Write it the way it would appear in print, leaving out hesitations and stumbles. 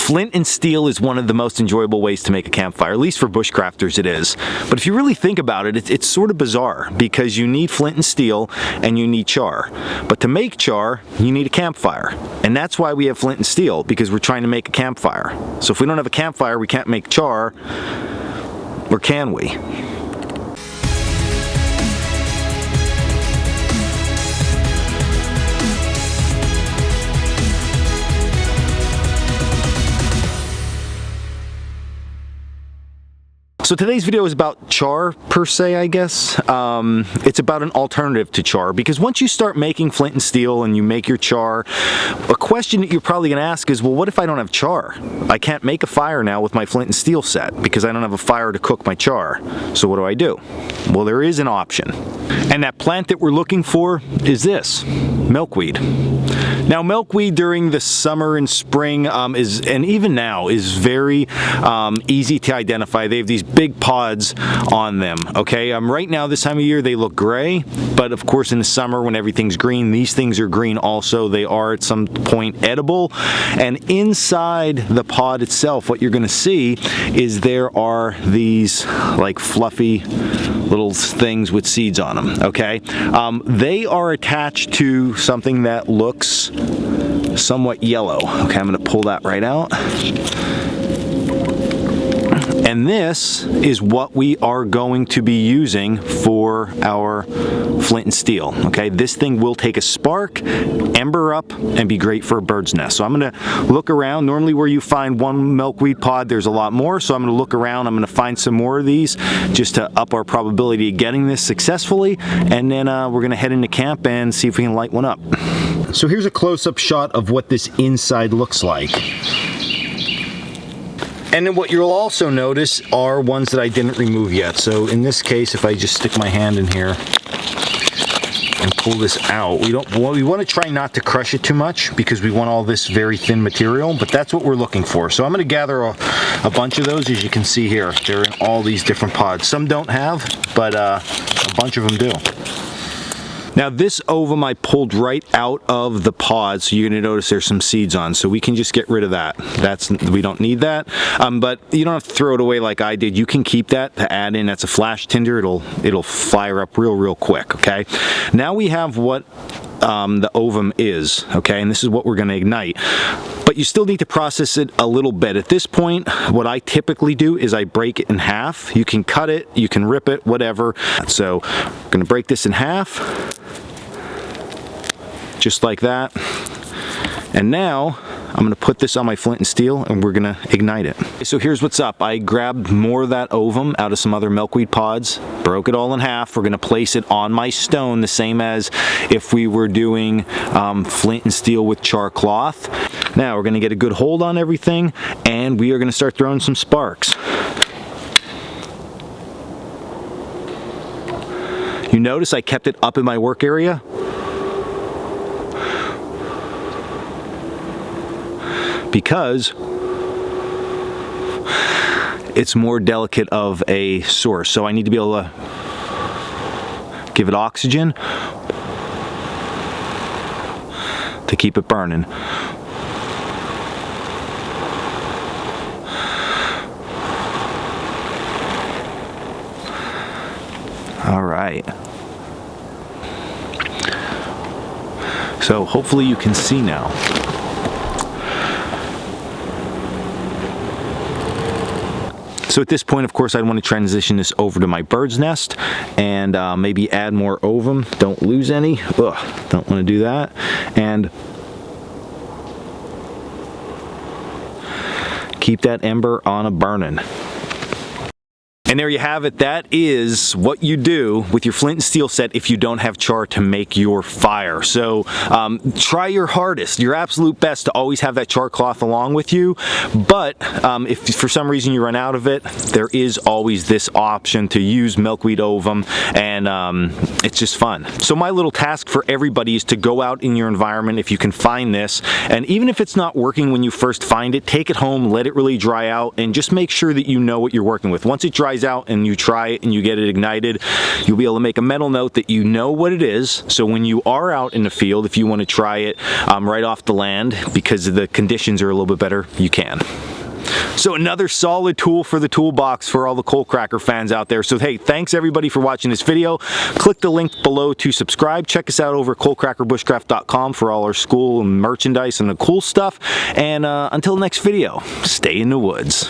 flint and steel is one of the most enjoyable ways to make a campfire, at least for bushcrafters it is. But if you really think about it, it's sort of bizarre because you need flint and steel and you need char. But to make char, you need a campfire. And that's why we have flint and steel, because we're trying to make a campfire. So if we don't have a campfire, we can't make char, or can we? So today's video is about char, per se, I guess. It's about an alternative to char, because once you start making flint and steel and you make your char, a question that you're probably gonna ask is, well, what if I don't have char? I can't make a fire now with my flint and steel set because I don't have a fire to cook my char. So what do I do? Well, there is an option. And that plant that we're looking for is this, milkweed. Now, milkweed during the summer and spring and even now, is very easy to identify. They have these big pods on them, okay? Right now, this time of year, they look gray, but of course in the summer when everything's green, these things are green also. They are at some point edible. And inside the pod itself, what you're gonna see is there are these like fluffy little things with seeds on them, okay? They are attached to something that looks somewhat yellow. Okay, I'm gonna pull that right out. And this is what we are going to be using for our flint and steel, okay? This thing will take a spark, ember up, and be great for a bird's nest. So I'm gonna look around. Normally where you find one milkweed pod, there's a lot more. So I'm gonna look around, I'm gonna find some more of these just to up our probability of getting this successfully. And then we're gonna head into camp and see if we can light one up. So here's a close-up shot of what this inside looks like. And then what you'll also notice are ones that I didn't remove yet. So in this case, if I just stick my hand in here and pull this out, we want to try not to crush it too much because we want all this very thin material, but that's what we're looking for. So I'm going to gather a bunch of those. As you can see here, they're in all these different pods. Some don't have, but a bunch of them do. Now this ovum I pulled right out of the pod, so you're gonna notice there's some seeds on, so we can just get rid of that. We don't need that, but you don't have to throw it away like I did. You can keep that to add in. That's a flash tinder. It'll fire up real quick, okay? Now we have what the ovum is, okay, and this is what we're gonna ignite. But you still need to process it a little bit. At this point, what I typically do is I break it in half. You can cut it, you can rip it, whatever. So I'm gonna break this in half, just like that. And now I'm gonna put this on my flint and steel and we're gonna ignite it. So here's what's up. I grabbed more of that ovum out of some other milkweed pods, broke it all in half. We're gonna place it on my stone, the same as if we were doing flint and steel with char cloth. Now we're gonna get a good hold on everything and we are gonna start throwing some sparks. You notice I kept it up in my work area. Because it's more delicate of a source. So I need to be able to give it oxygen to keep it burning. All right. So hopefully you can see now. So at this point, of course, I'd want to transition this over to my bird's nest and maybe add more ovum. Don't lose any. Ugh, don't want to do that. And keep that ember on a burning. And there you have it. That is what you do with your flint and steel set if you don't have char to make your fire. So try your hardest, your absolute best to always have that char cloth along with you. But if for some reason you run out of it, there is always this option to use milkweed ovum, and it's just fun. So my little task for everybody is to go out in your environment if you can find this, and even if it's not working when you first find it, take it home, let it really dry out, and just make sure that you know what you're working with. Once it dries guys out and you try it and you get it ignited, you'll be able to make a mental note that you know what it is. So when you are out in the field, if you want to try it right off the land because the conditions are a little bit better, you can. So another solid tool for the toolbox for all the Coalcracker fans out there. So hey, thanks everybody for watching this video. Click the link below to subscribe. Check us out over at coalcrackerbushcraft.com for all our school and merchandise and the cool stuff. And until the next video, stay in the woods.